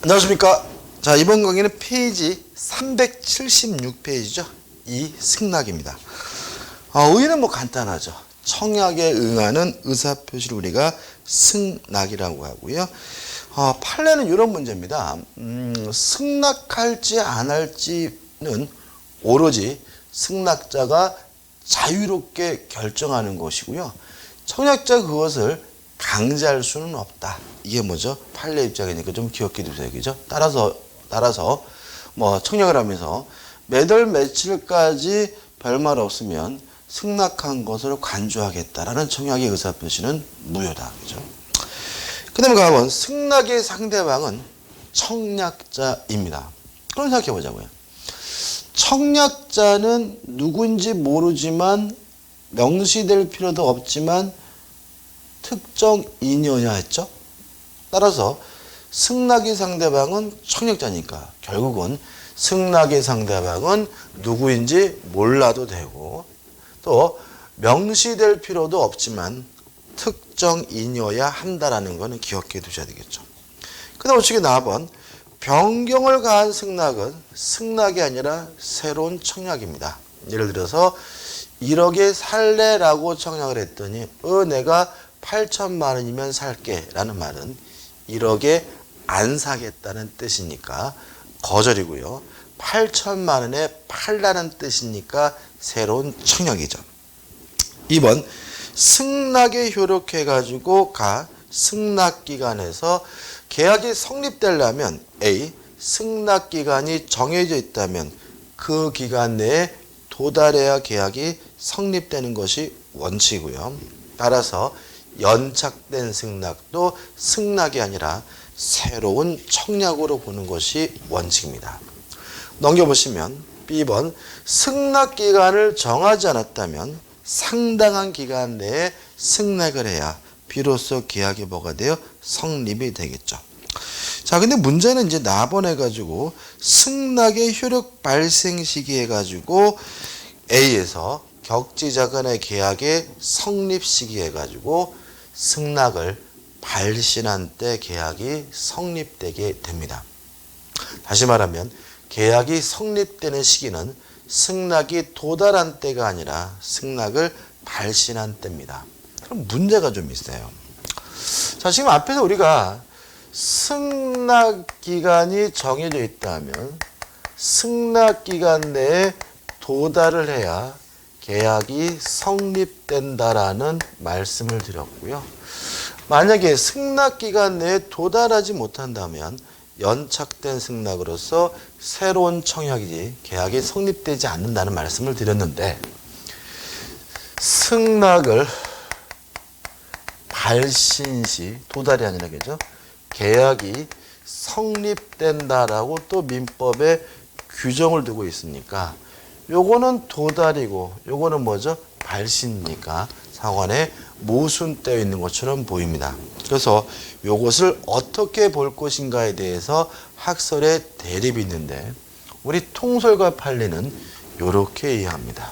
안녕하십니까. 자, 이번 강의는 페이지 376페이지죠. 이 승낙입니다. 의의는 뭐 간단하죠. 청약에 응하는 의사표시를 우리가 승낙이라고 하고요. 판례는 이런 문제입니다. 승낙할지 안 할지는 오로지 승낙자가 자유롭게 결정하는 것이고요. 청약자 그것을 강제할 수는 없다. 이게 뭐죠? 판례 입장이니까 좀 기억해 두세요. 그죠? 따라서 뭐 청약을 하면서 매달 며칠까지 별말 없으면 승낙한 것을 간주하겠다라는 청약의 의사표시는 무효다. 그죠? 그 다음에 가면 승낙의 상대방은 청약자입니다. 그럼 생각해 보자고요. 청약자는 누군지 모르지만 명시될 필요도 없지만 특정 인연이야 했죠. 따라서 승낙의 상대방은 청약자니까 결국은 승낙의 상대방은 누구인지 몰라도 되고 또 명시될 필요도 없지만 특정인이어야 한다라는 것은 기억해 두셔야 되겠죠. 그 다음 우측에 4번 변경을 가한 승낙은 승낙이 아니라 새로운 청약입니다. 예를 들어서 1억에 살래라고 청약을 했더니 내가 8천만 원이면 살게 라는 말은 1억에 안 사겠다는 뜻이니까 거절이고요. 8천만 원에 팔라는 뜻이니까 새로운 청약이죠. 2번 승낙에 효력해가지고 승낙기간에서 계약이 성립되려면 A. 승낙기간이 정해져 있다면 그 기간 내에 도달해야 계약이 성립되는 것이 원칙이고요. 따라서 연착된 승낙도 승낙이 아니라 새로운 청약으로 보는 것이 원칙입니다. 넘겨보시면 B번 승낙기간을 정하지 않았다면 상당한 기간 내에 승낙을 해야 비로소 계약이 뭐가 돼요? 성립이 되겠죠. 자, 근데 문제는 이제 나번해가지고 승낙의 효력 발생 시기 해가지고 A에서 격지자 간의 계약의 성립 시기 해가지고 승낙을 발신한 때 계약이 성립되게 됩니다. 다시 말하면 계약이 성립되는 시기는 승낙이 도달한 때가 아니라 승낙을 발신한 때입니다. 그럼 문제가 좀 있어요. 자, 지금 앞에서 우리가 승낙 기간이 정해져 있다면 승낙 기간 내에 도달을 해야 계약이 성립된다라는 말씀을 드렸고요. 만약에 승낙 기간 내에 도달하지 못한다면 연착된 승낙으로서 새로운 청약이지 계약이 성립되지 않는다는 말씀을 드렸는데 승낙을 발신 시 도달이 아니라 그죠? 계약이 성립된다라고 또 민법에 규정을 두고 있으니까 요거는 도달이고 요거는 뭐죠? 발신이니까 상관에 모순되어 있는 것처럼 보입니다. 그래서 요것을 어떻게 볼 것인가에 대해서 학설에 대립이 있는데 우리 통설과 판례는 요렇게 이해합니다.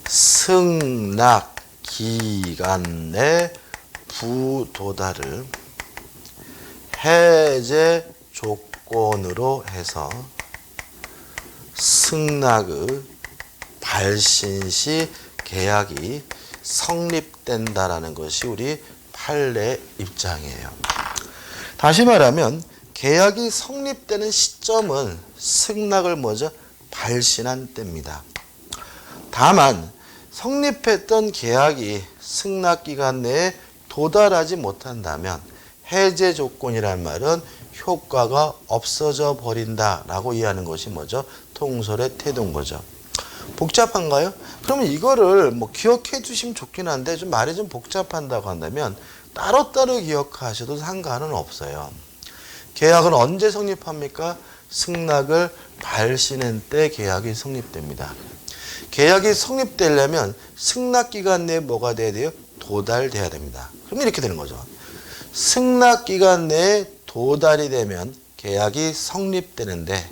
승낙 기간 내 부도달을 해제 조건으로 해서 승낙의 발신 시 계약이 성립된다라는 것이 우리 판례 입장이에요. 다시 말하면 계약이 성립되는 시점은 승낙을 뭐죠? 발신한 때입니다. 다만 성립했던 계약이 승낙 기간 내에 도달하지 못한다면 해제 조건이란 말은 효과가 없어져 버린다라고 이해하는 것이 뭐죠? 통설의 태도인 거죠. 복잡한가요? 그러면 이거를 뭐 기억해 주시면 좋긴 한데 좀 말이 좀 복잡한다고 한다면 따로따로 기억하셔도 상관은 없어요. 계약은 언제 성립합니까? 승낙을 발신한 때 계약이 성립됩니다. 계약이 성립되려면 승낙 기간 내에 뭐가 돼야 돼요? 도달돼야 됩니다. 그럼 이렇게 되는 거죠. 승낙 기간 내에 도달이 되면 계약이 성립되는데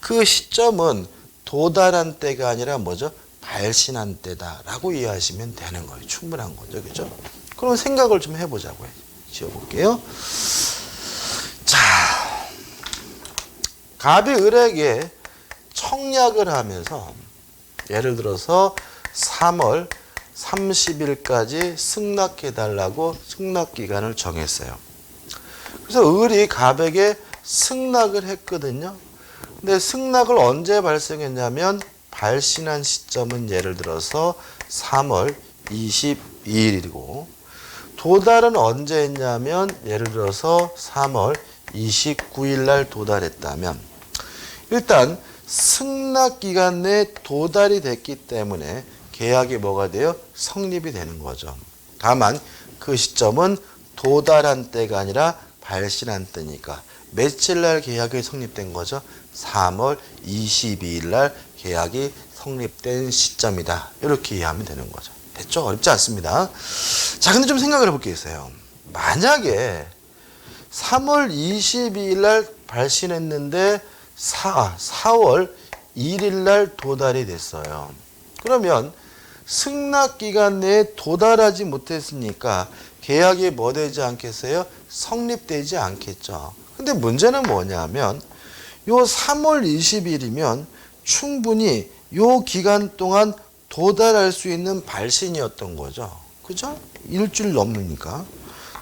그 시점은 도달한 때가 아니라 뭐죠? 발신한 때다라고 이해하시면 되는 거예요. 충분한 거죠. 그죠? 그럼 생각을 좀 해보자고요. 지어볼게요. 자, 갑이 을에게 청약을 하면서 예를 들어서 3월 30일까지 승낙해달라고 승낙기간을 정했어요. 그래서 을이 갑에게 승낙을 했거든요. 근데 승낙을 언제 발생했냐면 발신한 시점은 예를 들어서 3월 22일이고 도달은 언제 했냐면 예를 들어서 3월 29일 날 도달했다면 일단 승낙기간 내에 도달이 됐기 때문에 계약이 뭐가 돼요? 성립이 되는 거죠. 다만 그 시점은 도달한 때가 아니라 발신한 때니까 며칠 날 계약이 성립된 거죠? 3월 22일 날 계약이 성립된 시점이다. 이렇게 이해하면 되는 거죠. 됐죠? 어렵지 않습니다. 자, 근데 좀 생각을 해볼 게 있어요. 만약에 3월 22일 날 발신했는데 4월 1일 날 도달이 됐어요. 그러면 승낙기간 내에 도달하지 못했으니까 계약이 뭐 되지 않겠어요? 성립되지 않겠죠. 근데 문제는 뭐냐면 요 3월 20일이면 충분히 요 기간 동안 도달할 수 있는 발신이었던 거죠. 그죠? 일주일 넘으니까.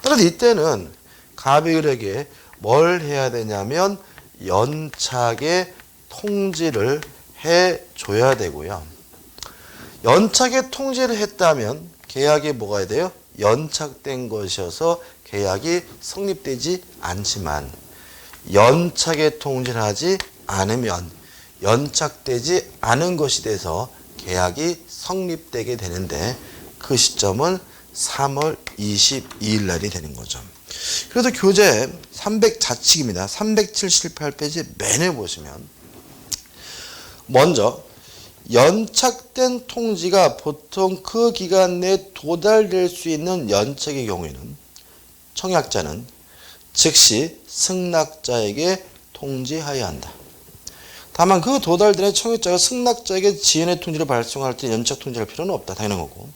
따라서 이때는 갑이 을에게 뭘 해야 되냐면 연착의 통지를 해줘야 되고요. 연착의 통지를 했다면 계약이 뭐가 돼요? 연착된 것이어서 계약이 성립되지 않지만 연착의 통지를 하지 않으면 연착되지 않은 것이 돼서 계약이 성립되게 되는데 그 시점은 3월 22일 날이 되는 거죠. 그래서 교재 300 좌측입니다. 378페이지 맨에 보시면 먼저 연착된 통지가 보통 그 기간 내에 도달될 수 있는 연착의 경우에는 청약자는 즉시 승낙자에게 통지하여야 한다. 다만 그 도달된 청약자가 승낙자에게 지연의 통지를 발송할 때 연착 통지할 필요는 없다. 당연한 거고.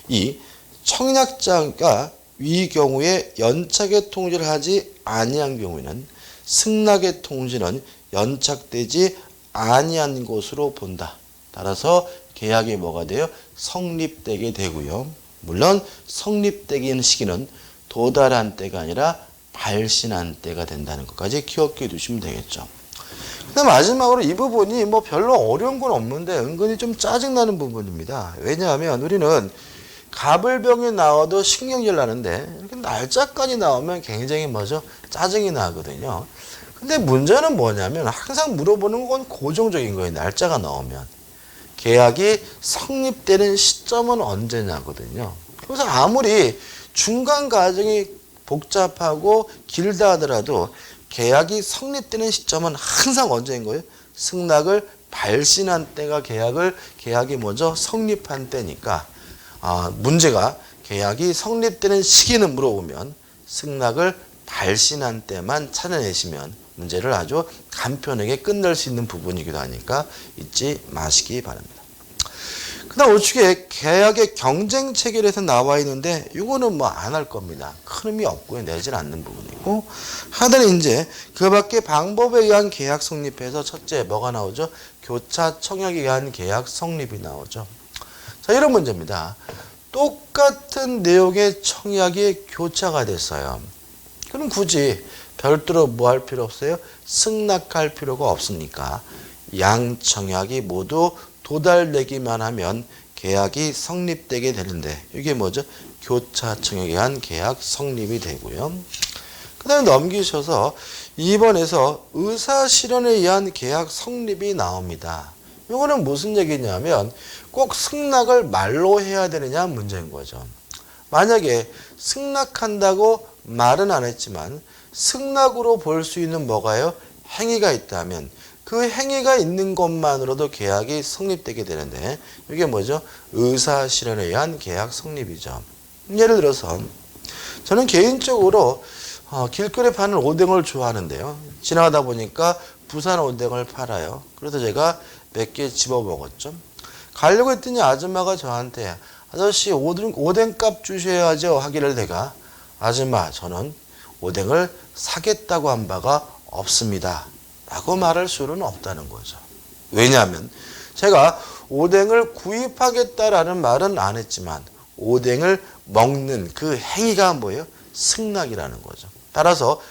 이 청약자가 이 경우에 연착의 통지를 하지 아니한 경우에는 승낙의 통지는 연착되지 아니한 것으로 본다. 따라서 계약이 뭐가 돼요? 성립되게 되고요. 물론 성립되는 시기는 도달한 때가 아니라 발신한 때가 된다는 것까지 기억해 두시면 되겠죠. 근데 마지막으로 이 부분이 뭐 별로 어려운 건 없는데 은근히 좀 짜증나는 부분입니다. 왜냐하면 우리는 갑을병이 나와도 신경질 나는데 이렇게 날짜까지 나오면 굉장히 뭐죠? 짜증이 나거든요. 근데 문제는 뭐냐면 항상 물어보는 건 고정적인 거예요. 날짜가 나오면. 계약이 성립되는 시점은 언제냐거든요. 그래서 아무리 중간 과정이 복잡하고 길다 하더라도 계약이 성립되는 시점은 항상 언제인 거예요? 승낙을 발신한 때가 계약이 먼저 성립한 때니까 문제가 계약이 성립되는 시기는 물어보면 승낙을 발신한 때만 찾아내시면 문제를 아주 간편하게 끝낼 수 있는 부분이기도 하니까 잊지 마시기 바랍니다. 그 다음 우측에 계약의 경쟁 체결에서 나와 있는데 이거는 뭐 안 할 겁니다. 큰 의미 없고요. 내질 않는 부분이고 하나는 이제 그 밖에 방법에 의한 계약 성립에서 첫째 뭐가 나오죠? 교차 청약에 의한 계약 성립이 나오죠. 자, 이런 문제입니다. 똑같은 내용의 청약이 교차가 됐어요. 그럼 굳이 별도로 뭐 할 필요 없어요? 승낙할 필요가 없으니까 양 청약이 모두 도달되기만 하면 계약이 성립되게 되는데 이게 뭐죠? 교차 청약에 의한 계약 성립이 되고요. 그 다음에 넘기셔서 2번에서 의사실현에 의한 계약 성립이 나옵니다. 이거는 무슨 얘기냐면 꼭 승낙을 말로 해야 되느냐 문제인 거죠. 만약에 승낙한다고 말은 안 했지만 승낙으로 볼 수 있는 뭐가요? 행위가 있다면 그 행위가 있는 것만으로도 계약이 성립되게 되는데 이게 뭐죠? 의사실현에 의한 계약 성립이죠. 예를 들어서 저는 개인적으로 길거리에 파는 오뎅을 좋아하는데요. 지나가다 보니까 부산 오뎅을 팔아요. 그래서 제가 몇 개 집어 먹었죠. 가려고 했더니 아줌마가 저한테 아저씨 오뎅값 주셔야죠 하기를 내가 아줌마 저는 오뎅을 사겠다고 한 바가 없습니다 라고 말할 수는 없다는 거죠. 왜냐하면 제가 오뎅을 구입하겠다라는 말은 안 했지만 오뎅을 먹는 그 행위가 뭐예요? 승낙이라는 거죠. 따라서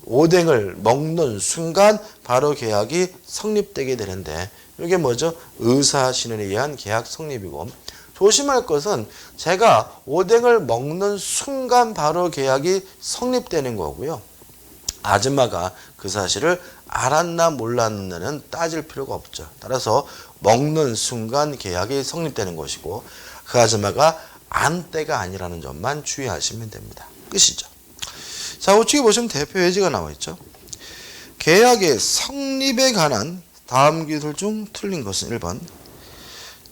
오뎅을 먹는 순간 바로 계약이 성립되게 되는데 이게 뭐죠? 의사신원에 의한 계약 성립이고 조심할 것은 제가 오뎅을 먹는 순간 바로 계약이 성립되는 거고요. 아줌마가 그 사실을 알았나 몰랐나는 따질 필요가 없죠. 따라서 먹는 순간 계약이 성립되는 것이고 그 아줌마가 안 때가 아니라는 점만 주의하시면 됩니다. 끝이죠. 자, 우측에 보시면 대표 예제가 나와 있죠. 계약의 성립에 관한 다음 기술 중 틀린 것은 1번.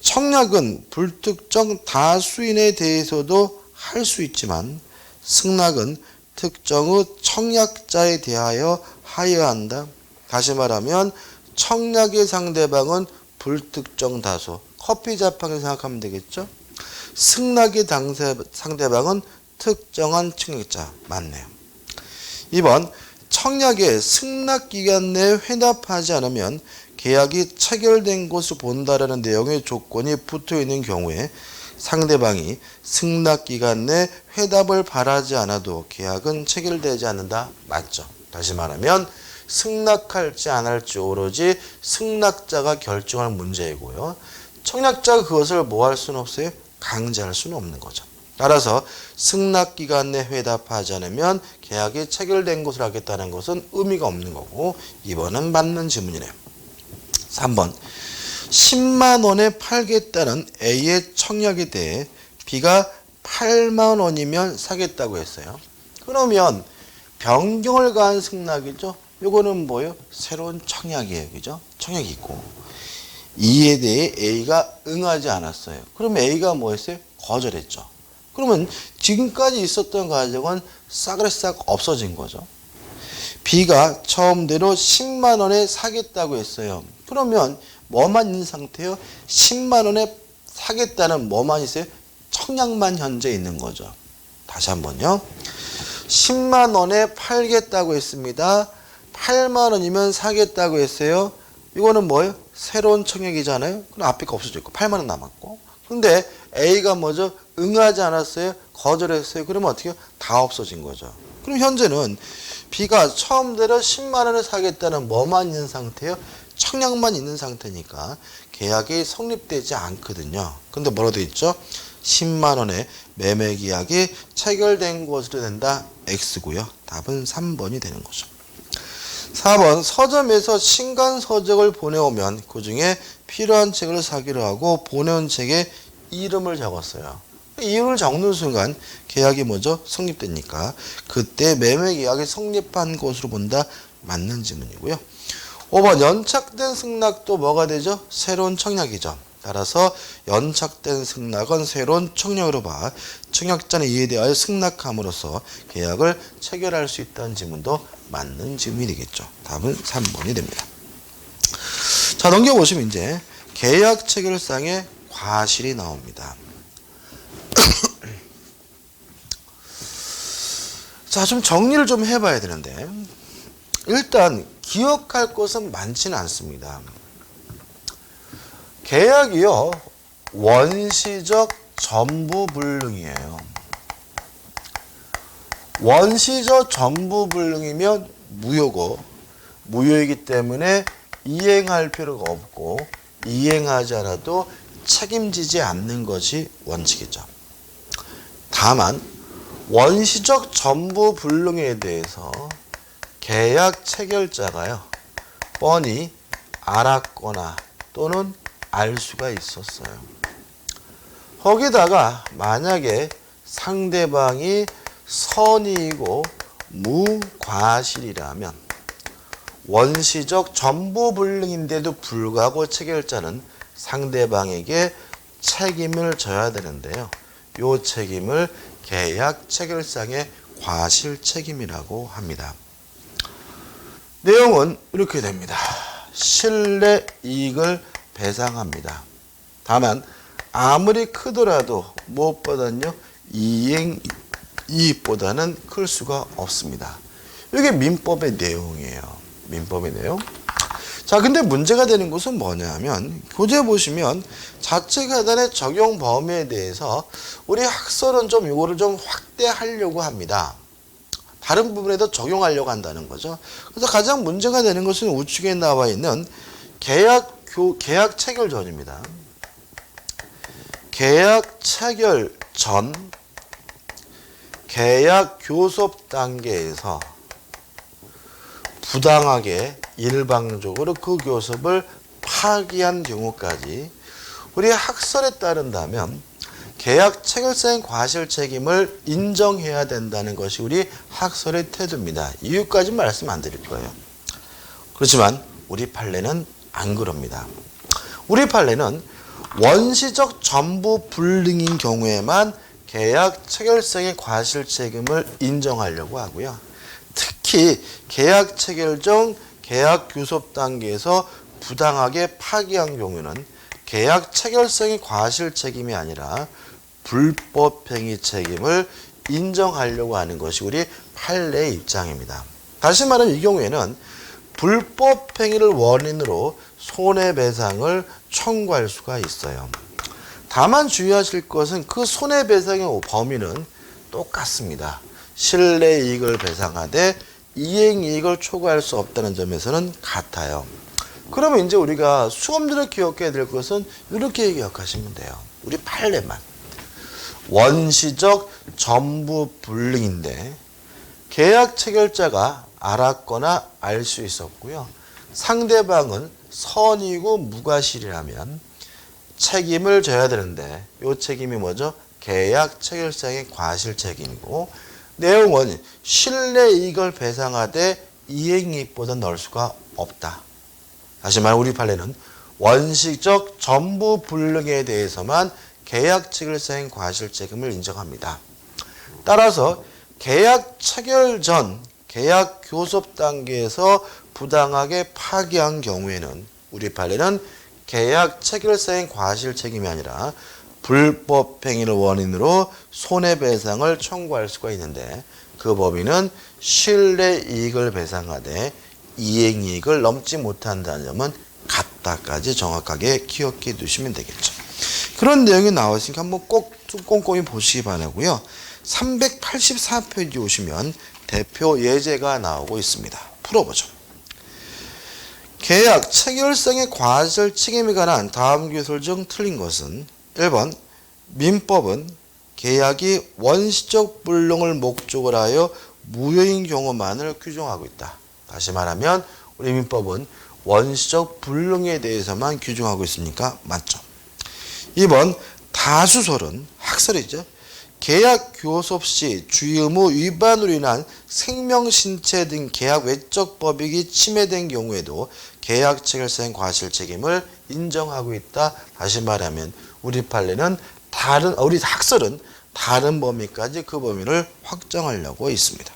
청약은 불특정 다수인에 대해서도 할 수 있지만 승낙은 특정의 청약자에 대하여 하여야 한다. 다시 말하면 청약의 상대방은 불특정 다수. 커피 자판기 생각하면 되겠죠. 승낙의 상대방은 특정한 청약자. 맞네요. 2번 청약의 승낙기간 내에 회답하지 않으면 계약이 체결된 것을 본다라는 내용의 조건이 붙어있는 경우에 상대방이 승낙기간 내 회답을 바라지 않아도 계약은 체결되지 않는다. 맞죠? 다시 말하면 승낙할지 안 할지 오로지 승낙자가 결정할 문제이고요. 청약자가 그것을 뭐 할 수는 없어요? 강제할 수는 없는 거죠. 따라서 승낙기간 내 회답하지 않으면 계약이 체결된 것을 하겠다는 것은 의미가 없는 거고 2번은 맞는 질문이네요. 3번 10만 원에 팔겠다는 A의 청약에 대해 B가 8만 원이면 사겠다고 했어요. 그러면 변경을 가한 승낙이죠. 요거는 뭐예요? 새로운 청약이에요. 그죠? 청약이 있고 이에 대해 A가 응하지 않았어요. 그럼 A가 뭐 했어요? 거절했죠. 그러면 지금까지 있었던 과정은 싸그리싹 없어진 거죠. B가 처음대로 10만 원에 사겠다고 했어요. 그러면 뭐만 있는 상태요? 10만 원에 사겠다는 뭐만 있어요? 청약만 현재 있는 거죠. 다시 한번요. 10만 원에 팔겠다고 했습니다. 8만 원이면 사겠다고 했어요. 이거는 뭐예요? 새로운 청약이잖아요. 그럼 앞에 거 없어져 있고 8만 원 남았고. 근데 A가 뭐죠? 응하지 않았어요. 거절했어요. 그러면 어떻게 해요? 다 없어진 거죠. 그럼 현재는 B가 처음대로 10만 원을 사겠다는 뭐만 있는 상태예요? 청약만 있는 상태니까 계약이 성립되지 않거든요. 근데 뭐라고 되어 있죠? 10만 원의 매매 계약이 체결된 것으로 된다. X고요. 답은 3번이 되는 거죠. 4번 서점에서 신간 서적을 보내오면 그 중에 필요한 책을 사기로 하고 보내온 책에 이름을 적었어요. 이름을 적는 순간 계약이 뭐죠? 성립되니까 그때 매매 계약이 성립한 것으로 본다. 맞는 질문이고요. 5번 연착된 승낙도 뭐가 되죠? 새로운 청약이죠. 따라서 연착된 승낙은 새로운 청약으로 봐 청약자는 이에 대하여 승낙함으로써 계약을 체결할 수 있다는 질문도 맞는 질문이 되겠죠. 답은 3번이 됩니다. 자, 넘겨보시면 이제 계약 체결상의 과실이 나옵니다. 자, 좀 정리를 좀 해봐야 되는데 일단 기억할 것은 많지는 않습니다. 계약이요 원시적 전부불능이에요. 원시적 전부불능이면 무효고 무효이기 때문에 이행할 필요가 없고 이행하지 않아도 책임지지 않는 것이 원칙이죠. 다만 원시적 전부불능에 대해서 계약 체결자가요 뻔히 알았거나 또는 알 수가 있었어요. 거기다가 만약에 상대방이 선의이고 무과실이라면 원시적 전부불능인데도 불구하고 체결자는 상대방에게 책임을 져야 되는데요. 이 책임을 계약 체결상의 과실 책임이라고 합니다. 내용은 이렇게 됩니다. 신뢰 이익을 배상합니다. 다만 아무리 크더라도 무엇보다는요 이행 이익보다는 클 수가 없습니다. 이게 민법의 내용이에요. 민법의 내용. 자, 근데 문제가 되는 것은 뭐냐면 교재 보시면 자책 하단의 적용 범위에 대해서 우리 학설은 좀 이거를 좀 확대하려고 합니다. 다른 부분에도 적용하려고 한다는 거죠. 그래서 가장 문제가 되는 것은 우측에 나와 있는 계약 체결 전입니다. 계약 체결 전 계약 교섭 단계에서 부당하게 일방적으로 그 교섭을 파기한 경우까지 우리 학설에 따른다면 계약 체결자의 과실 책임을 인정해야 된다는 것이 우리 학설의 태도입니다. 이유까지 말씀 안 드릴 거예요. 그렇지만 우리 판례는 안 그럽니다. 우리 판례는 원시적 전부 불능인 경우에만 계약 체결성의 과실 책임을 인정하려고 하고요. 특히 계약 체결 전 계약 교섭 단계에서 부당하게 파기한 경우는 계약 체결성의 과실 책임이 아니라 불법행위 책임을 인정하려고 하는 것이 우리 판례의 입장입니다. 다시 말하면 이 경우에는 불법행위를 원인으로 손해배상을 청구할 수가 있어요. 다만 주의하실 것은 그 손해배상의 범위는 똑같습니다. 실내이익을 배상하되 이행이익을 초과할 수 없다는 점에서는 같아요. 그러면 이제 우리가 수험들을 기억해야 될 것은 이렇게 기억하시면 돼요. 우리 판례만. 원시적 전부 불능인데 계약 체결자가 알았거나 알 수 있었고요. 상대방은 선이고 무과실이라면 책임을 져야 되는데 이 책임이 뭐죠? 계약 체결상의 과실 책임이고 내용은 실내이익을 배상하되 이행이익보다 넣을 수가 없다. 다시 말해 우리 판례는 원시적 전부 불능에 대해서만 계약 체결상의 과실 책임을 인정합니다. 따라서 계약 체결 전 계약 교섭 단계에서 부당하게 파기한 경우에는 우리 판례는 계약 체결상의 과실 책임이 아니라 불법 행위를 원인으로 손해배상을 청구할 수가 있는데 그 범위는 실내이익을 배상하되 이행이익을 넘지 못한다는 점은 같다까지 정확하게 기억해 두시면 되겠죠. 그런 내용이 나와 있으니까 한번 꼭 꼼꼼히 보시기 바라고요. 384페이지 오시면 대표 예제가 나오고 있습니다. 풀어보죠. 계약 체결성의 과실 책임에 관한 다음 규술 중 틀린 것은 1번 민법은 계약이 원시적 불능을 목적으로 하여 무효인 경우만을 규정하고 있다. 다시 말하면 우리 민법은 원시적 불능에 대해서만 규정하고 있으니까 맞죠. 2번 다수설은 학설이죠. 계약 교섭 시 주의 의무 위반으로 인한 생명, 신체 등 계약 외적 법익이 침해된 경우에도 계약 체결상 과실 책임을 인정하고 있다. 다시 말하면 우리 판례는 우리 학설은 다른 범위까지 그 범위를 확정하려고 있습니다.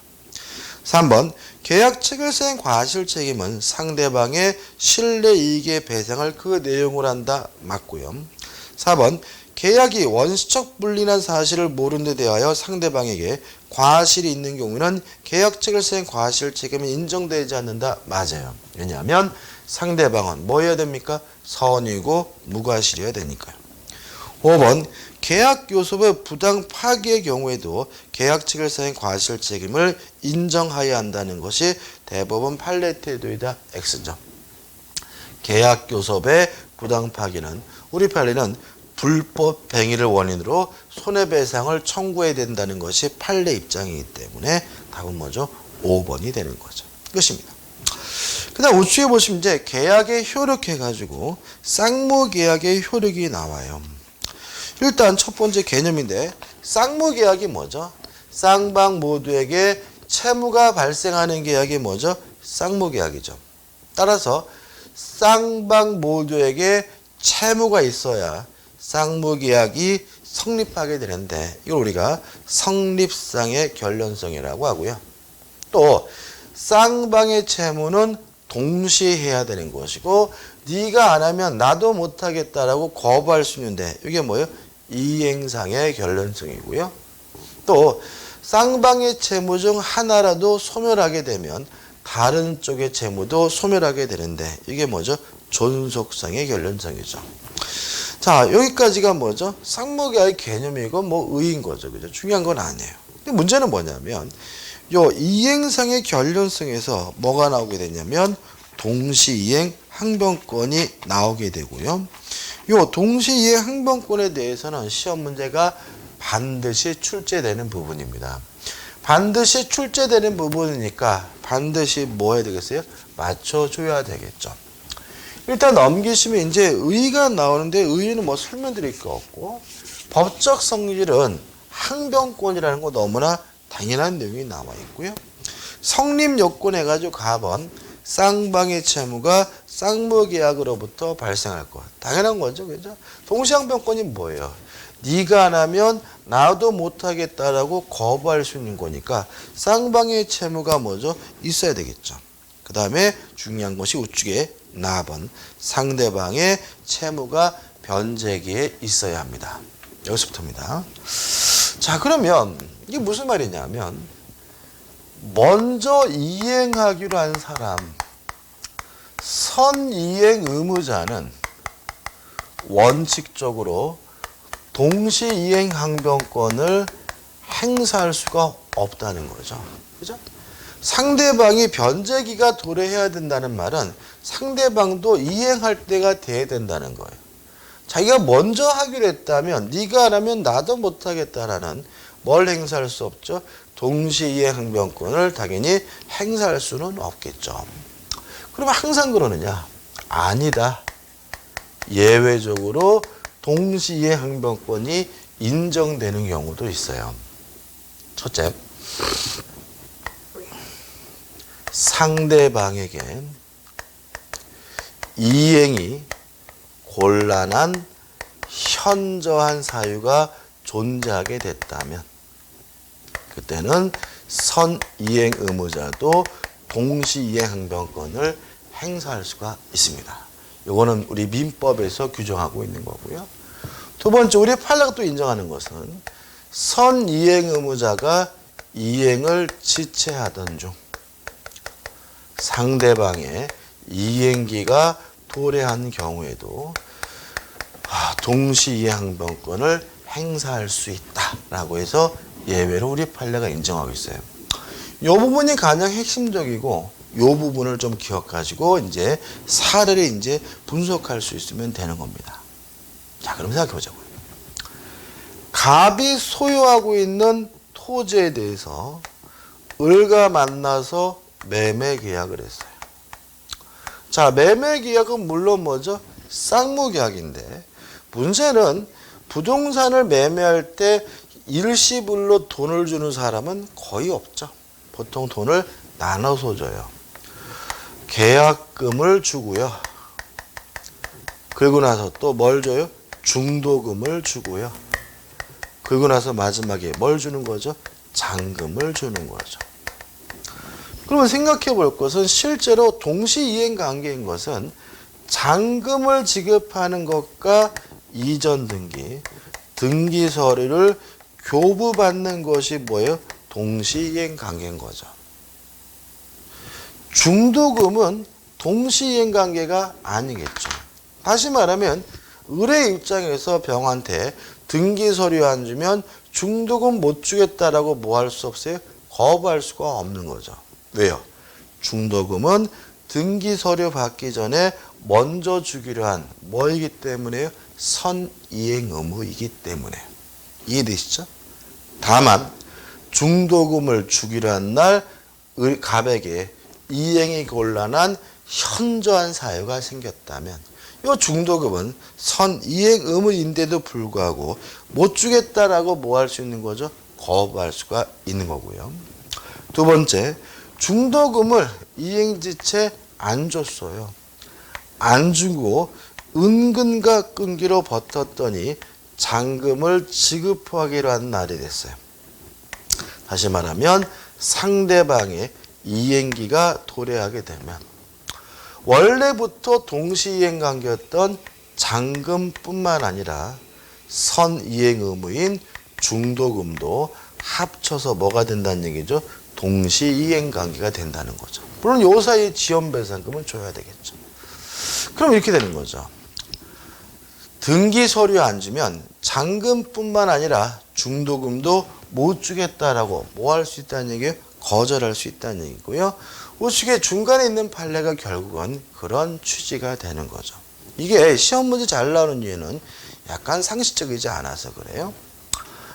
3번 계약 체결상 과실 책임은 상대방의 실내이익의 배상을 그 내용으로 한다. 맞고요. 4번 계약이 원시적 불리한 사실을 모른 데 대하여 상대방에게 과실이 있는 경우는 계약 체결상 과실 책임이 인정되지 않는다. 맞아요. 왜냐하면 상대방은 뭐 해야 됩니까? 선이고 무과실이어야 되니까요. 5번 계약 교섭의 부당 파기의 경우에도 계약 체결상의 과실 책임을 인정해야 한다는 것이 대법원 판례 태도이다. X점. 계약 교섭의 부당 파기는 우리 판례는 불법 행위를 원인으로 손해배상을 청구해야 된다는 것이 판례 입장이기 때문에 답은 뭐죠? 5번이 되는 거죠. 끝입니다. 그 다음 우측에 보시면 이제 계약의 효력해가지고 쌍무계약의 효력이 나와요. 일단 첫 번째 개념인데 쌍무계약이 뭐죠? 쌍방 모두에게 채무가 발생하는 계약이 뭐죠? 쌍무계약이죠. 따라서 쌍방 모두에게 채무가 있어야 쌍무계약이 성립하게 되는데 이걸 우리가 성립상의 결론성이라고 하고요. 또 쌍방의 채무는 동시에 해야 되는 것이고 네가 안 하면 나도 못하겠다라고 거부할 수 있는데 이게 뭐예요? 이행상의 결론성이고요. 또 쌍방의 채무 중 하나라도 소멸하게 되면 다른 쪽의 채무도 소멸하게 되는데 이게 뭐죠? 존속상의 결론상이죠. 자, 여기까지가 뭐죠? 쌍무계약의 개념이고 뭐 의인 거죠. 그죠? 중요한 건 아니에요. 근데 문제는 뭐냐면 요 이행상의 결론성에서 뭐가 나오게 되냐면 동시이행 항변권이 나오게 되고요. 요 동시이행 항변권에 대해서는 시험 문제가 반드시 출제되는 부분입니다. 반드시 출제되는 부분이니까 반드시 뭐 해야 되겠어요? 맞춰줘야 되겠죠. 일단 넘기시면 이제 의의가 나오는데 의의는 뭐 설명드릴 거 없고 법적 성질은 항변권이라는 거 너무나 당연한 내용이 나와 있고요. 성립 요건 해가지고 가번 쌍방의 채무가 쌍무계약으로부터 발생할 것. 당연한 거죠. 그죠? 동시항변권이 뭐예요? 네가 안 하면 나도 못하겠다라고 거부할 수 있는 거니까 쌍방의 채무가 뭐죠? 있어야 되겠죠. 그 다음에 중요한 것이 우측에 나번 상대방의 채무가 변제기에 있어야 합니다. 여기서부터입니다. 자, 그러면 이게 무슨 말이냐면 먼저 이행하기로 한 사람 선이행 의무자는 원칙적으로 동시이행 항변권을 행사할 수가 없다는 거죠. 그죠? 상대방이 변제기가 도래해야 된다는 말은 상대방도 이행할 때가 돼야 된다는 거예요. 자기가 먼저 하기로 했다면 네가 안 하면 나도 못하겠다라는 뭘 행사할 수 없죠? 동시이행 항변권을 당연히 행사할 수는 없겠죠. 그러면 항상 그러느냐? 아니다. 예외적으로 동시이행 항변권이 인정되는 경우도 있어요. 첫째, 상대방에게 이행이 곤란한 현저한 사유가 존재하게 됐다면 그때는 선이행 의무자도 동시이행 항변권을 행사할 수가 있습니다. 이거는 우리 민법에서 규정하고 있는 거고요. 두 번째, 우리 판례가 또 인정하는 것은 선이행 의무자가 이행을 지체하던 중 상대방의 이행기가 도래한 경우에도 동시이행 항변권을 행사할 수 있다라고 해서 예외로 우리 판례가 인정하고 있어요. 이 부분이 가장 핵심적이고 이 부분을 좀 기억가지고 이제 사례를 이제 분석할 수 있으면 되는 겁니다. 자, 그럼 생각해 보자고요. 갑이 소유하고 있는 토지에 대해서 을과 만나서 매매 계약을 했어요. 자, 매매 계약은 물론 뭐죠? 쌍무계약인데 문제는 부동산을 매매할 때 일시불로 돈을 주는 사람은 거의 없죠. 보통 돈을 나눠서 줘요. 계약금을 주고요. 그리고 나서 또 뭘 줘요? 중도금을 주고요. 그리고 나서 마지막에 뭘 주는 거죠? 잔금을 주는 거죠. 그러면 생각해 볼 것은 실제로 동시이행 관계인 것은 잔금을 지급하는 것과 이전 등기, 등기 서류를 교부받는 것이 뭐예요? 동시이행 관계인 거죠. 중도금은 동시이행 관계가 아니겠죠. 다시 말하면 을의 입장에서 병한테 등기 서류 안 주면 중도금 못 주겠다라고 뭐 할 수 없어요? 거부할 수가 없는 거죠. 왜요? 중도금은 등기 서류 받기 전에 먼저 주기로 한 뭐이기 때문에요? 선이행 의무이기 때문에. 이해되시죠? 다만 중도금을 주기로 한 날 갑에게 이행이 곤란한 현저한 사유가 생겼다면 이 중도금은 선이행 의무인데도 불구하고 못 주겠다라고 뭐 할 수 있는 거죠? 거부할 수가 있는 거고요. 두 번째, 중도금을 이행지체 안 줬어요. 안 주고 은근과 끈기로 버텼더니 잔금을 지급하기로 한 날이 됐어요. 다시 말하면 상대방의 이행기가 도래하게 되면 원래부터 동시이행 관계였던 잔금뿐만 아니라 선이행 의무인 중도금도 합쳐서 뭐가 된다는 얘기죠? 동시이행 관계가 된다는 거죠. 물론 요 사이에 지연배상금은 줘야 되겠죠. 그럼 이렇게 되는 거죠. 등기 서류에 안 주면 잔금뿐만 아니라 중도금도 못 주겠다라고 뭐 할 수 있다는 얘기예요? 거절할 수 있다는 얘기고요. 우측에 중간에 있는 판례가 결국은 그런 취지가 되는 거죠. 이게 시험 문제 잘 나오는 이유는 약간 상식적이지 않아서 그래요.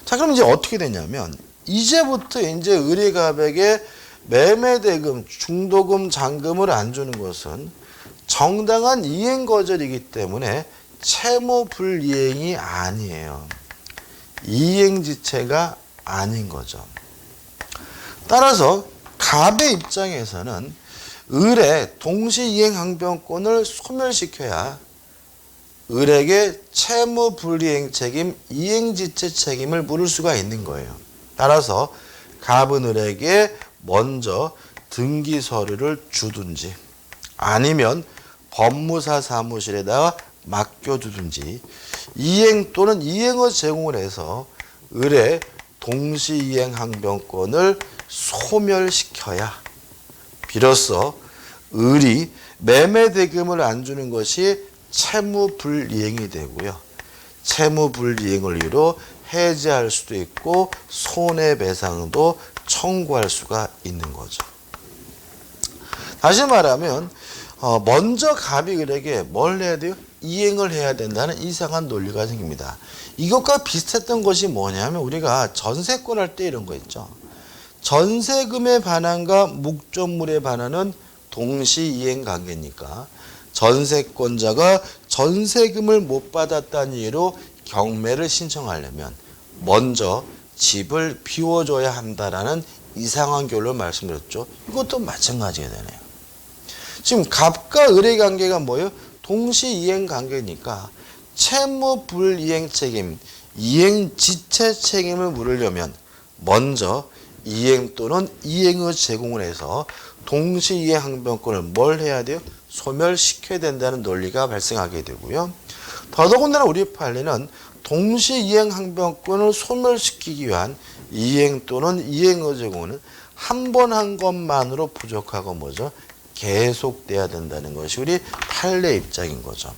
자, 그럼 이제 어떻게 되냐면 이제부터 이제 의뢰가백에 매매대금, 중도금, 잔금을 안 주는 것은 정당한 이행거절이기 때문에 채무불이행이 아니에요. 이행지체가 아닌 거죠. 따라서 갑의 입장에서는 을의 동시이행항변권을 소멸시켜야 을에게 채무불이행 책임, 이행지체 책임을 물을 수가 있는 거예요. 따라서 갑은 을에게 먼저 등기서류를 주든지 아니면 법무사 사무실에다가 맡겨두든지 이행 또는 이행의 제공을 해서 을의 동시이행항변권을 소멸시켜야 비로소 을이 매매대금을 안 주는 것이 채무불이행이 되고요. 채무불이행을 이유로 해지할 수도 있고 손해배상도 청구할 수가 있는 거죠. 다시 말하면 먼저 갑이 을에게 뭘 해야 돼요? 이행을 해야 된다는 이상한 논리가 생깁니다. 이것과 비슷했던 것이 뭐냐면 우리가 전세권 할 때 이런 거 있죠. 전세금의 반환과 목적물의 반환은 동시이행 관계니까 전세권자가 전세금을 못 받았다는 이유로 경매를 신청하려면 먼저 집을 비워줘야 한다라는 이상한 결론을 말씀드렸죠. 이것도 마찬가지가 되네요. 지금 갑과 을의 관계가 뭐예요? 동시이행 관계니까 채무불이행 책임, 이행지체 책임을 물으려면 먼저 이행 또는 이행의 제공을 해서 동시이행항변권을 뭘 해야 돼요? 소멸시켜야 된다는 논리가 발생하게 되고요. 더더군다나 우리 판례는 동시이행항변권을 소멸시키기 위한 이행 또는 이행의 제공은 한 번 한 것만으로 부족하고 뭐죠? 계속돼야 된다는 것이 우리 판례 입장인 거죠.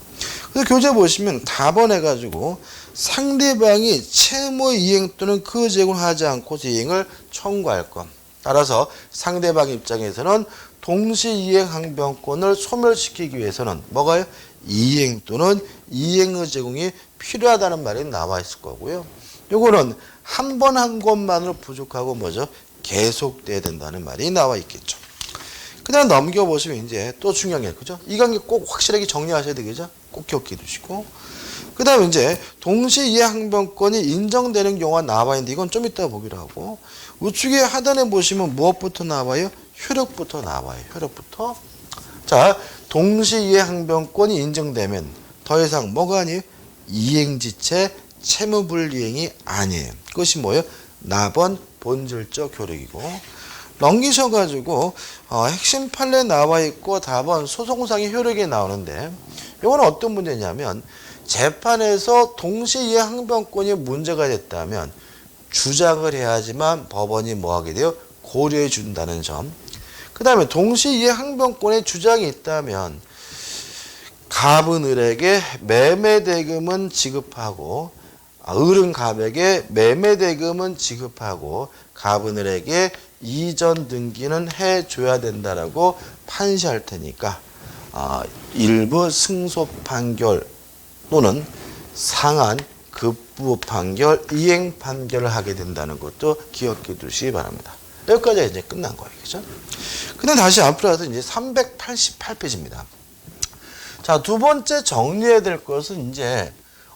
그래서 교재 보시면 답원해가지고 상대방이 채무 이행 또는 그 제공을 하지 않고서 이행을 청구할 것. 따라서 상대방 입장에서는 동시이행항변권을 소멸시키기 위해서는 뭐가요? 이행 또는 이행의 제공이 필요하다는 말이 나와 있을 거고요. 요거는 한 번 한 것만으로 부족하고 뭐죠? 계속돼야 된다는 말이 나와 있겠죠. 그 다음 넘겨보시면 이제 또 중요한 게, 그죠? 이 관계 꼭 확실하게 정리하셔야 되겠죠? 꼭 기억해 두시고. 그 다음 이제 동시이행항변권이 인정되는 경우가 나와 있는데 이건 좀 이따 보기로 하고, 우측에 하단에 보시면 무엇부터 나와요? 효력부터 나와요. 효력부터. 자, 동시이행항변권이 인정되면 더 이상 뭐가 아니에요? 이행지체 채무불이행이 아니에요. 그것이 뭐예요? 납원 본질적 효력이고. 넘기셔가지고 핵심 판례 나와 있고 답은 소송상의 효력이 나오는데 이건 어떤 문제냐면 재판에서 동시이행항변권이 문제가 됐다면 주장을 해야지만 법원이 뭐하게 돼요? 고려해 준다는 점. 그 다음에 동시이행항변권에 주장이 있다면 갑은 을에게 매매대금은 지급하고 을은 갑에게 매매대금은 지급하고 갑은 을에게 이전 등기는 해줘야 된다라고 판시할 테니까 일부 승소 판결 또는 상한 급부 판결, 이행 판결을 하게 된다는 것도 기억해 두시기 바랍니다. 여기까지 이제 끝난 거예요. 그죠? 근데 다시 앞으로 가서 이제 388페이지입니다. 자, 두 번째 정리해야 될 것은 이제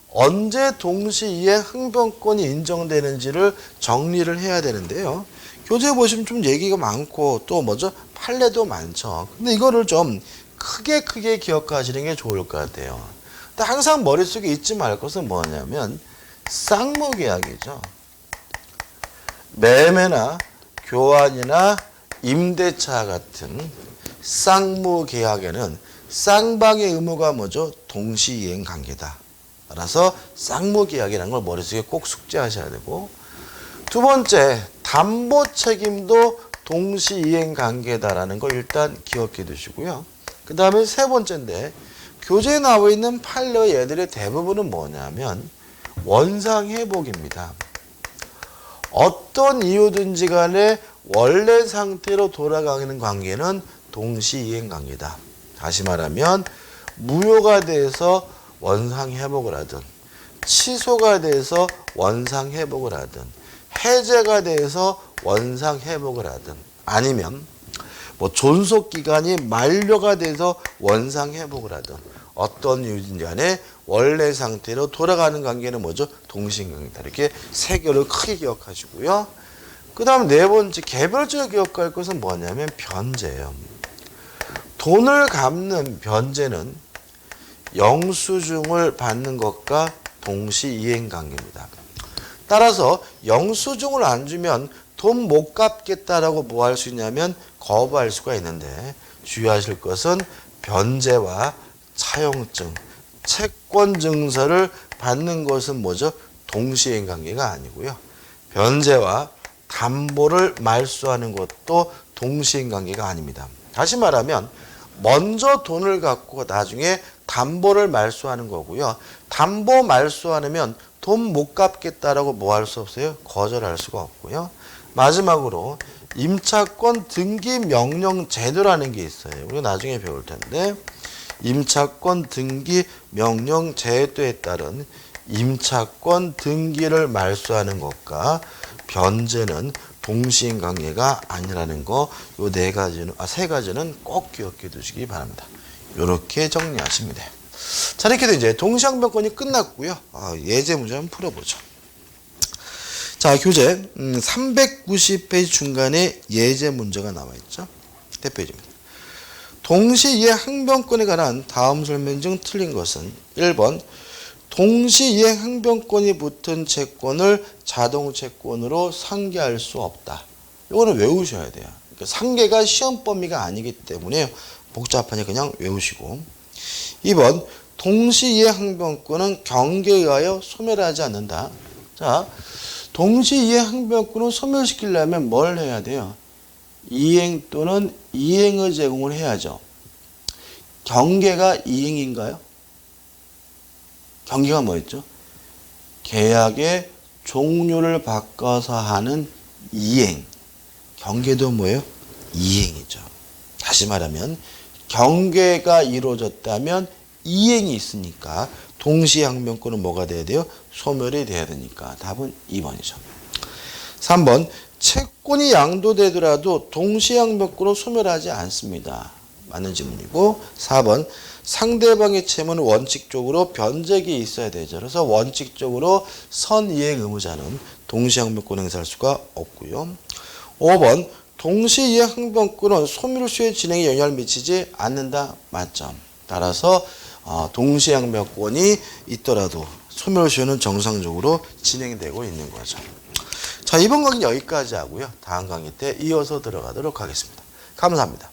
언제 동시이행항변권이 인정되는지를 정리를 해야 되는데요. 교재 보시면 좀 얘기가 많고 또 뭐죠? 판례도 많죠. 근데 이거를 좀 크게 기억하시는 게 좋을 것 같아요. 근데 항상 머릿속에 잊지 말 것은 뭐냐면 쌍무계약이죠. 매매나 교환이나 임대차 같은 쌍무계약에는 쌍방의 의무가 뭐죠? 동시이행 관계다. 따라서 쌍무계약이라는 걸 머릿속에 꼭 숙지하셔야 되고, 두 번째, 담보 책임도 동시이행 관계다라는 거 일단 기억해 두시고요. 그 다음에 세 번째인데 교재에 나와 있는 판례 얘들의 대부분은 뭐냐면 원상회복입니다. 어떤 이유든지 간에 원래 상태로 돌아가는 관계는 동시이행 관계다. 다시 말하면 무효가 돼서 원상회복을 하든 취소가 돼서 원상회복을 하든 해제가 돼서 원상회복을 하든 아니면 뭐 존속기간이 만료가 돼서 원상회복을 하든 어떤 이유든지 간에 원래 상태로 돌아가는 관계는 뭐죠? 동시이행관계다. 이렇게 세 개를 크게 기억하시고요. 그 다음 네 번째 개별적으로 기억할 것은 뭐냐면 변제예요. 돈을 갚는 변제는 영수증을 받는 것과 동시이행관계입니다. 따라서 영수증을 안 주면 돈 못 갚겠다라고 뭐 할 수 있냐면 거부할 수가 있는데 주의하실 것은 변제와 차용증, 채권증서를 받는 것은 뭐죠? 동시이행관계가 아니고요. 변제와 담보를 말소하는 것도 동시이행관계가 아닙니다. 다시 말하면 먼저 돈을 갖고 나중에 담보를 말소하는 거고요. 담보 말소하면 돈 못 갚겠다라고 뭐 할 수 없어요? 거절할 수가 없고요. 마지막으로 임차권 등기 명령 제도라는 게 있어요. 우리가 나중에 배울 텐데 임차권 등기 명령 제도에 따른 임차권 등기를 말소하는 것과 변제는 동시인 관계가 아니라는 거, 요 네 가지는, 세 가지는 꼭 기억해 두시기 바랍니다. 요렇게 정리하시면 돼요. 자, 이렇게 해서 이제 동시항변권이 끝났고요. 예제 문제 한번 풀어보죠. 자, 교재 390페이지 중간에 예제 문제가 나와 있죠. 대표입니다. 동시이행 항변권에 관한 다음 설명 중 틀린 것은 1번 동시이행 항변권이 붙은 채권을 자동채권으로 상계할 수 없다. 이거는 외우셔야 돼요. 그러니까 상계가 시험 범위가 아니기 때문에 복잡하니 그냥 외우시고 2번 동시이행 항변권은 경계에 의하여 소멸하지 않는다. 자, 동시이행 항변권을 소멸시키려면 뭘 해야 돼요? 이행 또는 이행의 제공을 해야죠. 경계가 이행인가요? 경계가 뭐였죠? 계약의 종류를 바꿔서 하는 이행. 경계도 뭐예요? 이행이죠. 다시 말하면 경계가 이루어졌다면 이행이 있으니까 동시항변권은 뭐가 돼야 돼요? 소멸이 돼야 되니까 답은 2번이죠. 3번 채권이 양도되더라도 동시항변권은 소멸하지 않습니다. 맞는 질문이고 4번 상대방의 채무는 원칙적으로 변제기 있어야 되죠. 그래서 원칙적으로 선이행 의무자는 동시항변권 행사할 수가 없고요. 5번 동시이행 항변권은 소멸시효의 진행에 영향을 미치지 않는다. 맞죠. 따라서 동시항변권이 있더라도 소멸시효는 정상적으로 진행되고 있는 거죠. 자, 이번 강의는 여기까지 하고요. 다음 강의 때 이어서 들어가도록 하겠습니다. 감사합니다.